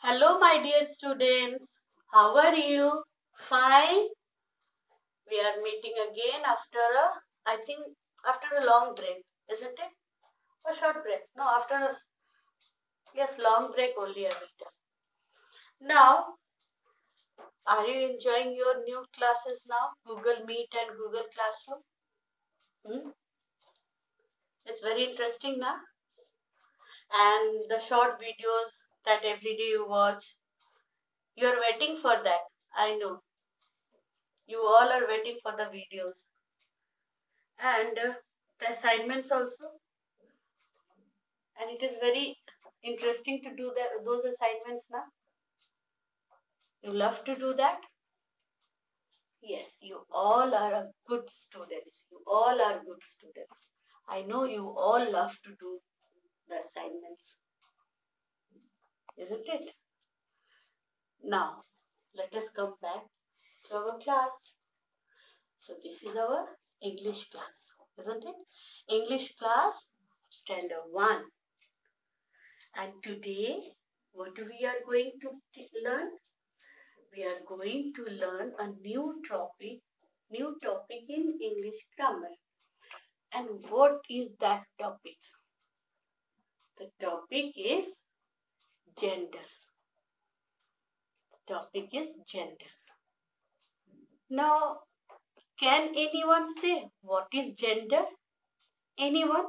Hello, my dear students. How are you? Fine. We are meeting again I think, after a long break, isn't it? A short break. No, yes, long break only I will tell. Now, are you enjoying your new classes now? Google Meet and Google Classroom? Hmm? It's very interesting now. And the short videos that every day you watch, you're waiting for that. I know. You all are waiting for the videos. And the assignments also. And it is very interesting to do those assignments now. You love to do that? Yes, you all are a good students. You all are good students. I know you all love to do the assignments, isn't it? Now, let us come back to our class. So this is our English class, isn't it? English class, standard 1. And today, what we are going to learn? We are going to learn a new topic in English grammar. And what is that topic? The topic is gender. The topic is gender. Now, can anyone say what is gender? Anyone?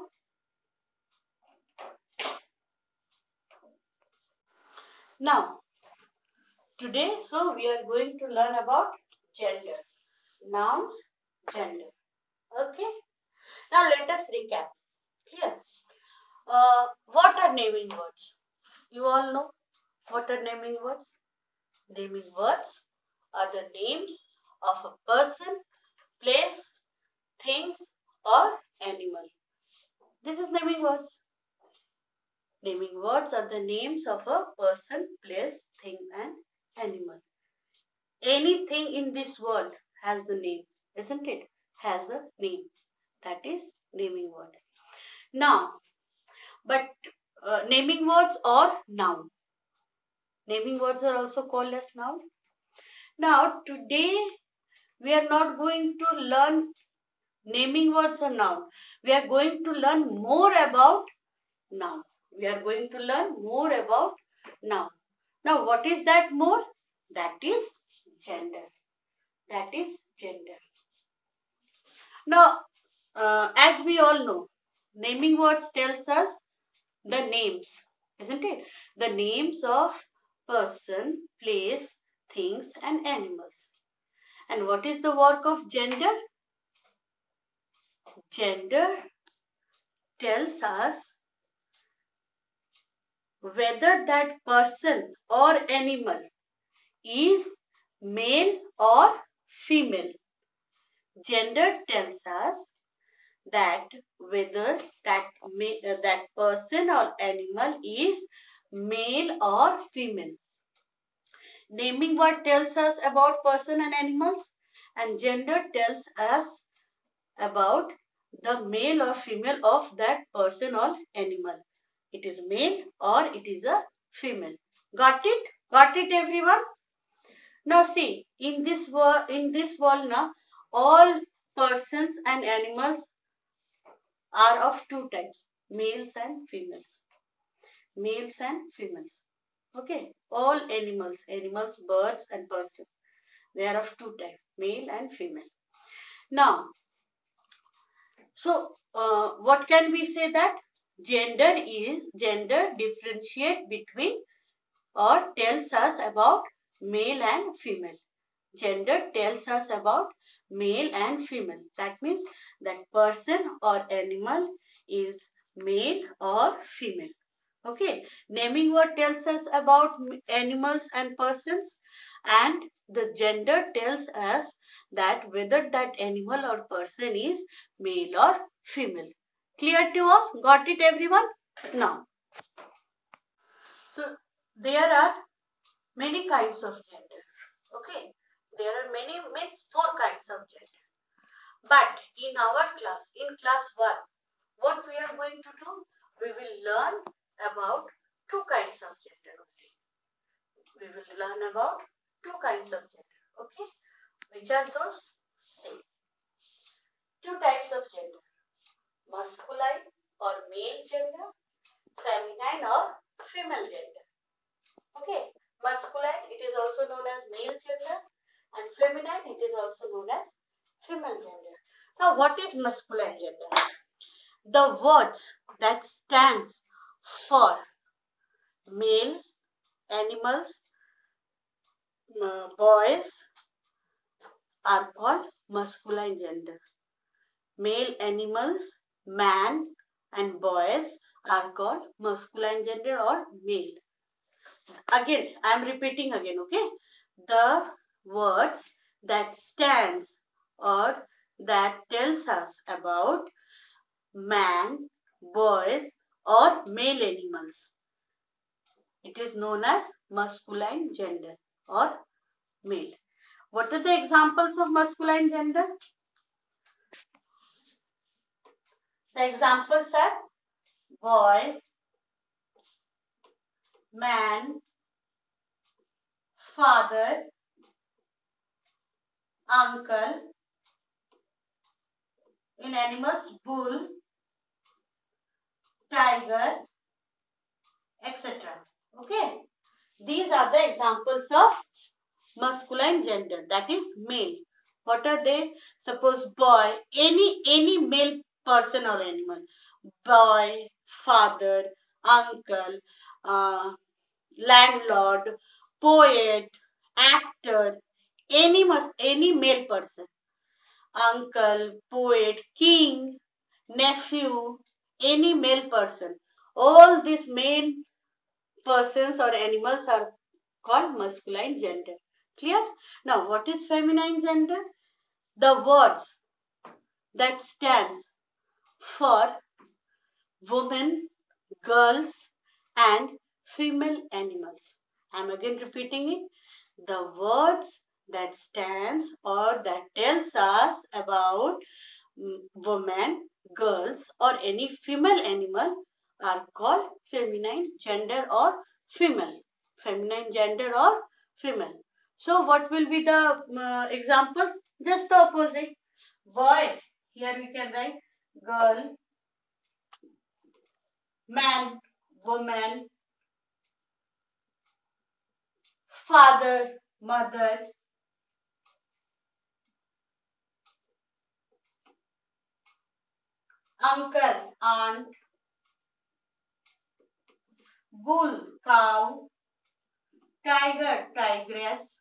Now, today, so we are going to learn about gender. Nouns, gender. Okay? Now, let us recap. Clear? What are naming words? You all know what are naming words? Naming words are the names of a person, place, things, or animal. This is naming words. Naming words are the names of a person, place, thing, and animal. Anything in this world has a name, isn't it? Has a name. That is naming word. Now, but naming words or noun. Naming words are also called as noun. Now, today we are not going to learn naming words or noun. We are going to learn more about noun. We are going to learn more about noun. Now, what is that more? That is gender. That is gender. Now, as we all know, naming words tells us the names, isn't it? The names of person, place, things, and animals. And what is the work of gender? Gender tells us whether that person or animal is male or female. Gender tells us that whether that person or animal is male or female. Naming word tells us about person and animals, and gender tells us about the male or female of that person or animal. It is male or it is a female. Got it? Got it, everyone? Now see, in this world now, all persons and animals are of two types, males and females. Males and females. Okay, all animals, birds and persons. They are of two types, male and female. Now, so what can we say that? Gender differentiate between or tells us about male and female. Gender tells us about male and female. That means that person or animal is male or female. Okay. Naming word tells us about animals and persons, and the gender tells us that whether that animal or person is male or female. Clear to all? Got it, everyone? Now, so there are many kinds of gender. Okay. There are means 4 kinds of gender. But in our class, in class 1, what we are going to do? We will learn about 2 kinds of gender only. we will learn about two kinds of gender. Okay, which are those? See, two types of gender: masculine or male gender, feminine or female gender. Okay, masculine, it is also known as male gender, and feminine, it is also known as female gender. Now, what is masculine gender? The words that stands for male animals, boys are called masculine gender. Male animals, man and boys are called masculine gender or male. Again, I am repeating again, okay? The words that stands or that tells us about man, boys or male animals. It is known as masculine gender or male. What are the examples of masculine gender? The examples are boy, man, father, uncle, in animals, bull, tiger, etc. Okay. These are the examples of masculine gender, that is male. What are they? Suppose boy, any male person or animal. Boy, father, uncle, landlord, poet, actor, any male person. Uncle, poet, king, nephew, any male person. All these male persons or animals are called masculine gender. Clear? Now, what is feminine gender? The words that stands for women, girls, and female animals. I am again repeating it. The words that stands or that tells us about women, girls, or any female animal are called feminine gender or female. Feminine gender or female. So what will be the examples? Just the opposite. Boy, here we can write girl, man, woman, father, mother, uncle, aunt, bull, cow, tiger, tigress,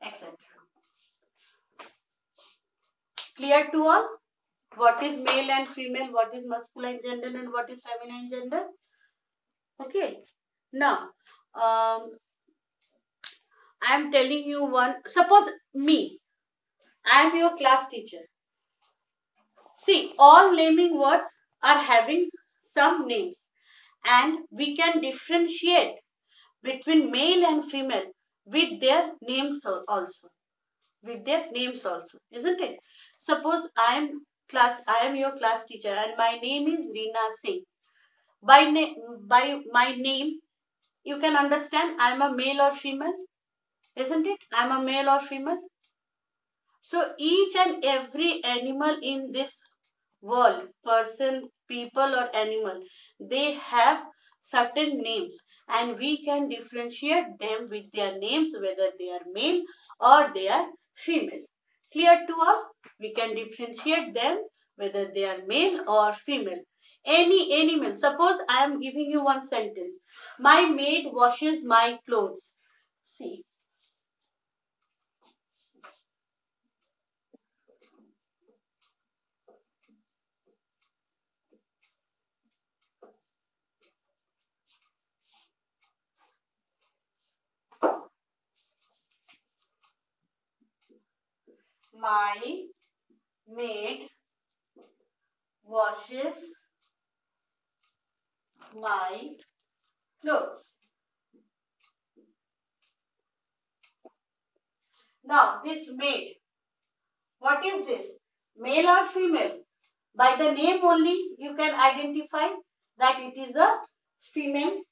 etc. Clear to all? What is male and female, what is masculine gender and what is feminine gender? Okay. Now, I am telling you one, suppose me, I am your class teacher. See, all naming words are having some names and we can differentiate between male and female with their names also. With their names also, isn't it? Suppose I am your class teacher and my name is Reena Singh. By my name, you can understand I am a male or female, isn't it? I am a male or female. So each and every animal in this world, person, people or animal, they have certain names and we can differentiate them with their names whether they are male or they are female. Clear to all? We can differentiate them whether they are male or female. Any animal. Suppose I am giving you one sentence. My maid washes my clothes. See, my maid washes my clothes. Now, this maid, what is this? Male or female? By the name only, you can identify that it is a female.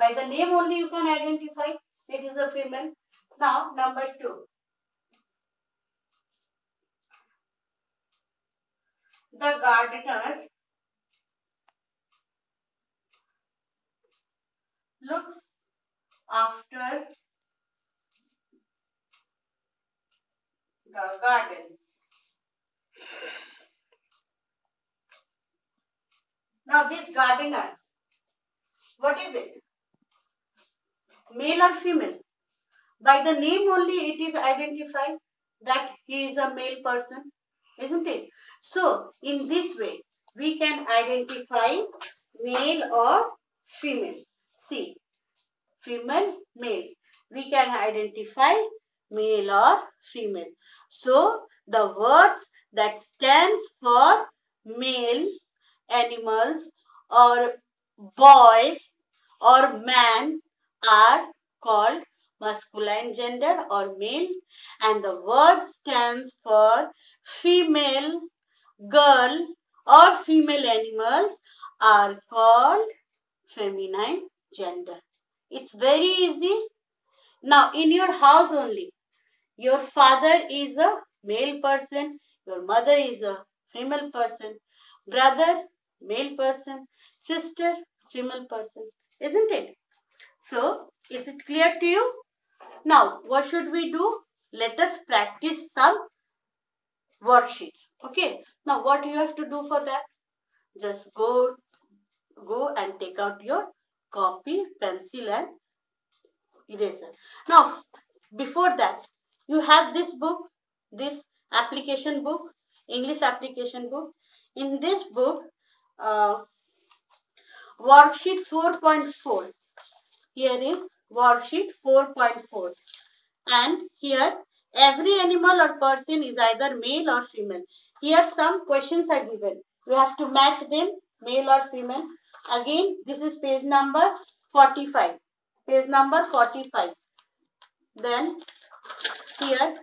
By the name only you can identify it is a female. Now, number 2. The gardener looks after the garden. Now, this gardener, what is it? Male or female? By the name only it is identified that he is a male person, isn't it? So, in this way, we can identify male or female. See, female, male. We can identify male or female. So, the words that stands for male animals or boy or man are called masculine gender or male, and the word stands for female, girl or female animals are called feminine gender. It's very easy. Now in your house only, your father is a male person, your mother is a female person, brother male person, sister female person, isn't it? So, is it clear to you? Now, what should we do? Let us practice some worksheets. Okay. Now, what you have to do for that? Just go and take out your copy, pencil and eraser. Now, before that, you have this book, this application book, English application book. In this book, uh, worksheet 4.4. Here is worksheet 4.4. And here every animal or person is either male or female. Here some questions are given. You have to match them, male or female. Again, this is page number 45. Page number 45. Then here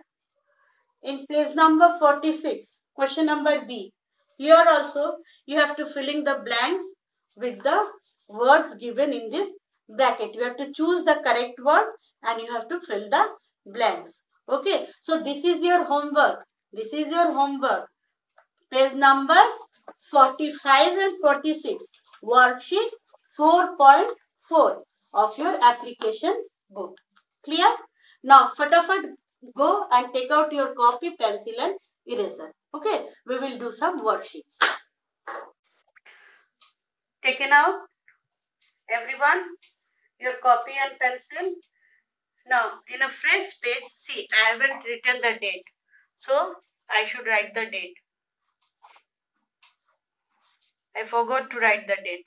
in page number 46, question number B. Here also you have to fill in the blanks with the words given in this bracket. You have to choose the correct word and you have to fill the blanks. Okay. So this is your homework. This is your homework. Page number 45 and 46. Worksheet 4.4 of your application book. Clear? Now, fatafat go and take out your copy, pencil and eraser. Okay, we will do some worksheets. Taken out, everyone, your copy and pencil. Now, in a fresh page, see, I haven't written the date. So, I should write the date. I forgot to write the date.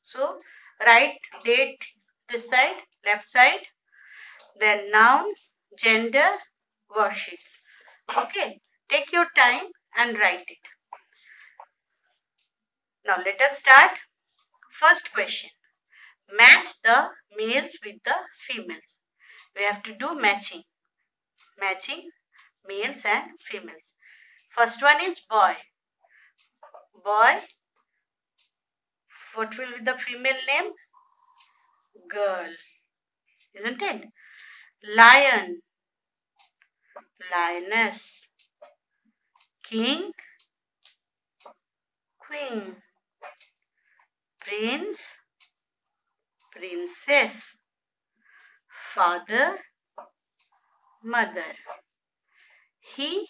So, write date this side, left side. Then nouns, gender, worksheets. Okay, take your time and write it. Now let us start. First question. Match the males with the females. We have to do matching. Matching males and females. First one is boy. Boy. What will be the female name? Girl. Isn't it? Lion. Lioness. King. Queen. Prince. Princess. Father. Mother. He.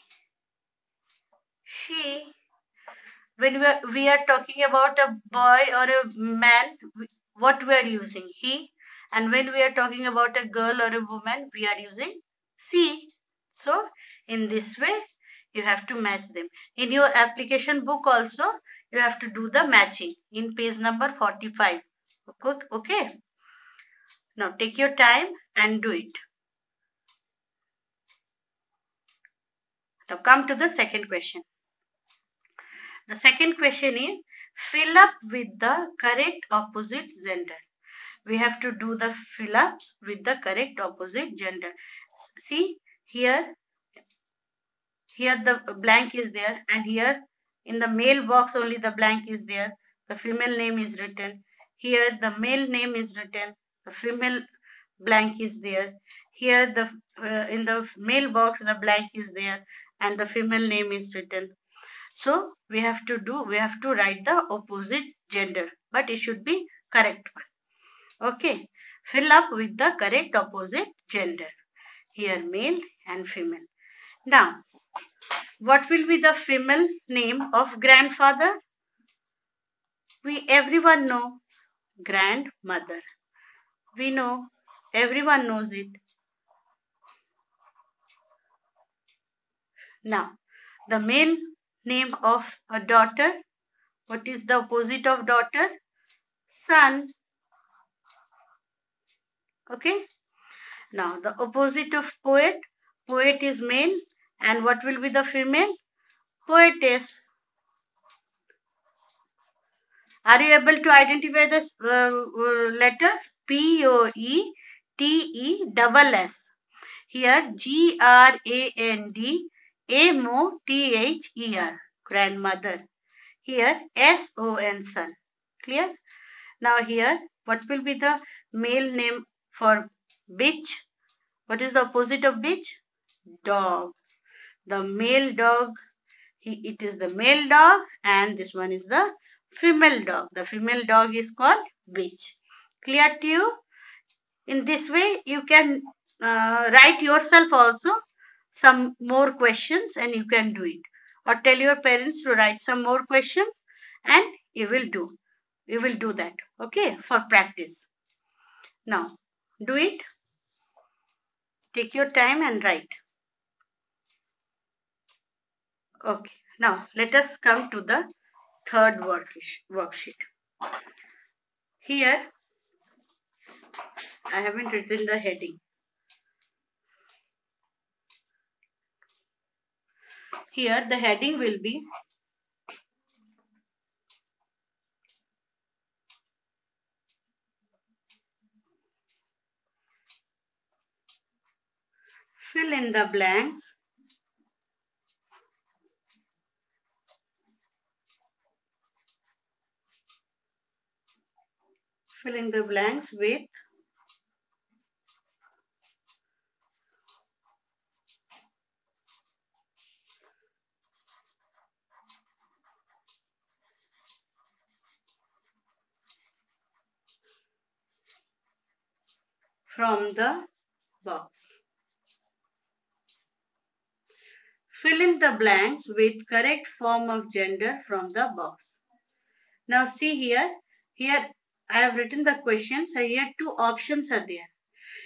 She. When we are talking about a boy or a man, what we are using? He. And when we are talking about a girl or a woman, we are using she. So, in this way, you have to match them. In your application book also, you have to do the matching in page number 45. Okay. Now, take your time and do it. Now, come to the second question. The second question is, fill up with the correct opposite gender. We have to do the fill-ups with the correct opposite gender. See, here the blank is there and here in the male box only the blank is there. the female name is written. Here the male name is written. The female blank is there. Here the in the male box the blank is there and the female name is written. So we have to write the opposite gender, but it should be correct one. Okay, fill up with the correct opposite gender. Here male and female. Now, what will be the female name of grandfather? Everyone know grandmother. We know, everyone knows it. Now, the male name of a daughter. What is the opposite of daughter? Son. Okay. Now, the opposite of poet. Poet is male. And what will be the female? Poetess. Are you able to identify the letters? Poetess. Here grandmother. Grandmother. Here son. Son. Clear? Now here, what will be the male name for bitch? What is the opposite of bitch? Dog. The male dog, it is the male dog and this one is the female dog. The female dog is called bitch. Clear to you? In this way, you can write yourself also some more questions and you can do it. Or tell your parents to write some more questions and you will do. You will do that. Okay, for practice. Now, do it. Take your time and write. Okay, now let us come to the third worksheet. Here, I haven't written the heading. Here, the heading will be fill in the blanks. Fill in the blanks with from the box. Fill in the blanks with correct form of gender from the box. Now see here. Here I have written the questions. So here two options are there.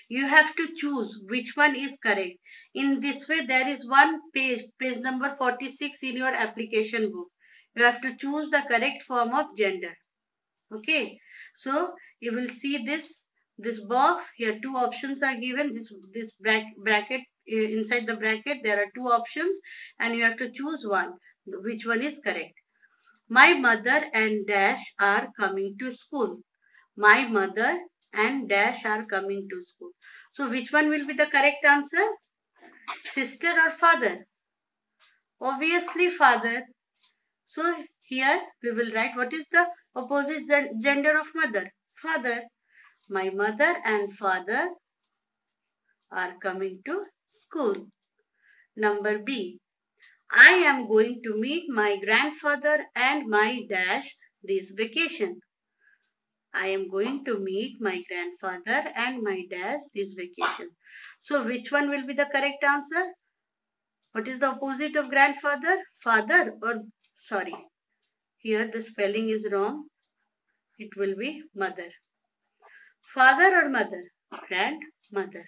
You have to choose which one is correct. In this way, there is one page number 46 in your application book. You have to choose the correct form of gender. Okay. So you will see this box here. Two options are given. This bracket inside the bracket there are two options, and you have to choose one. Which one is correct? My mother and dash are coming to school. My mother and dash are coming to school. So which one will be the correct answer? Sister or father? Obviously father. So here we will write what is the opposite gender of mother? Father. My mother and father are coming to school. Number B. I am going to meet my grandfather and my dash this vacation. I am going to meet my grandfather and my dash this vacation. So which one will be the correct answer? What is the opposite of grandfather? Father or sorry. Here the spelling is wrong. It will be mother. Father or mother? Grandmother.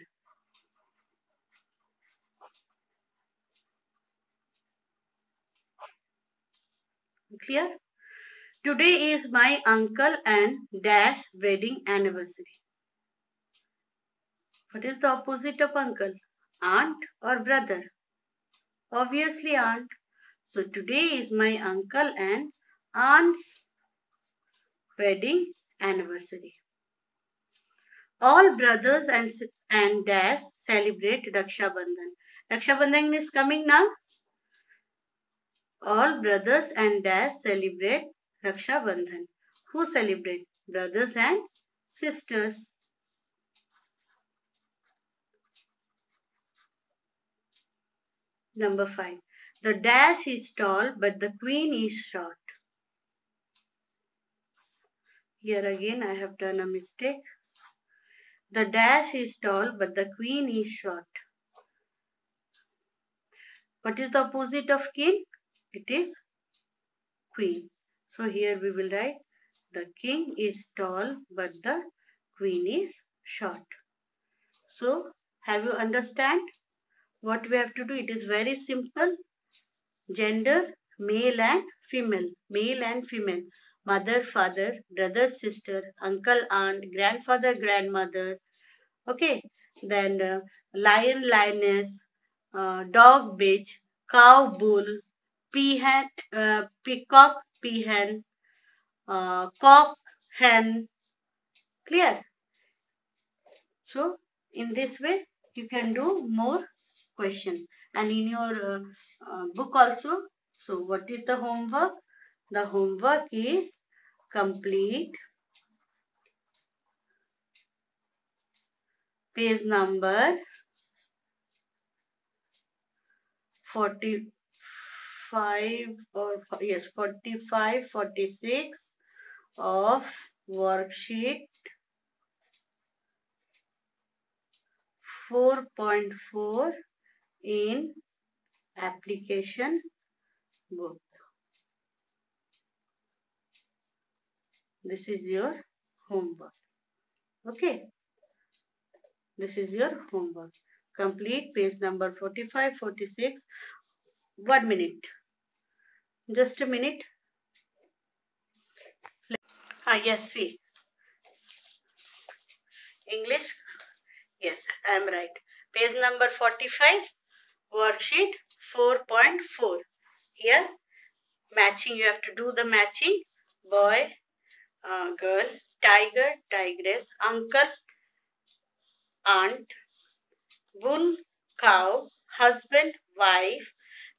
Clear? Today is my uncle and dash wedding anniversary. What is the opposite of uncle? Aunt or brother? Obviously aunt. So today is my uncle and aunt's wedding anniversary. All brothers and dash celebrate Raksha Bandhan. Raksha Bandhan is coming now. All brothers and dash celebrate Raksha Bandhan. Who celebrate? Brothers and sisters. Number 5. The dash is tall, but the queen is short. Here again I have done a mistake. The dash is tall, but the queen is short. What is the opposite of king? It is queen. So here we will write the king is tall, but the queen is short. So have you understand what we have to do? It is very simple. Gender, male and female. Male and female. Mother, father, brother, sister, uncle, aunt, grandfather, grandmother. Okay. Then lion, lioness, dog, bitch, cow, bull, peahen, peacock, peahen, cock, hen. Clear? So in this way you can do more questions. And in your book also. So what is the homework? The homework is complete page number 45 or yes 45, 46 of worksheet 4.4 in application book. This is your homework. Okay. This is your homework. Complete page number 45, 46. 1 minute. Just a minute. Yes, see. English? Yes, I am right. Page number 45, worksheet 4.4. Here, matching. You have to do the matching. Boy, girl, tiger, tigress, uncle, aunt, bull, cow, husband, wife,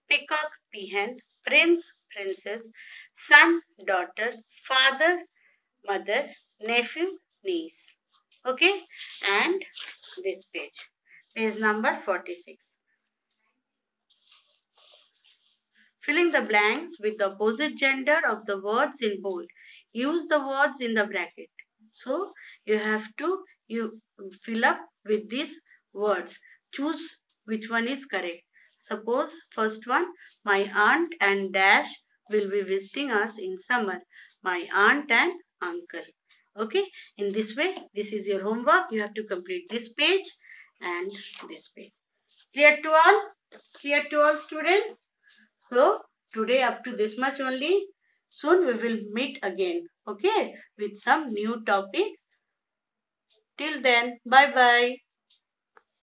peacock, peahen, prince, princess, son, daughter, father, mother, nephew, niece. Okay, and this page number 46. Filling the blanks with the opposite gender of the words in bold. Use the words in the bracket. So you have to fill up with these words. Choose which one is correct. Suppose first one, my aunt and dash will be visiting us in summer. My aunt and uncle. Okay. In this way, this is your homework. You have to complete this page and this page. Clear to all? Clear to all students? So today up to this much only. Soon we will meet again. Okay. With some new topic. Till then, bye bye.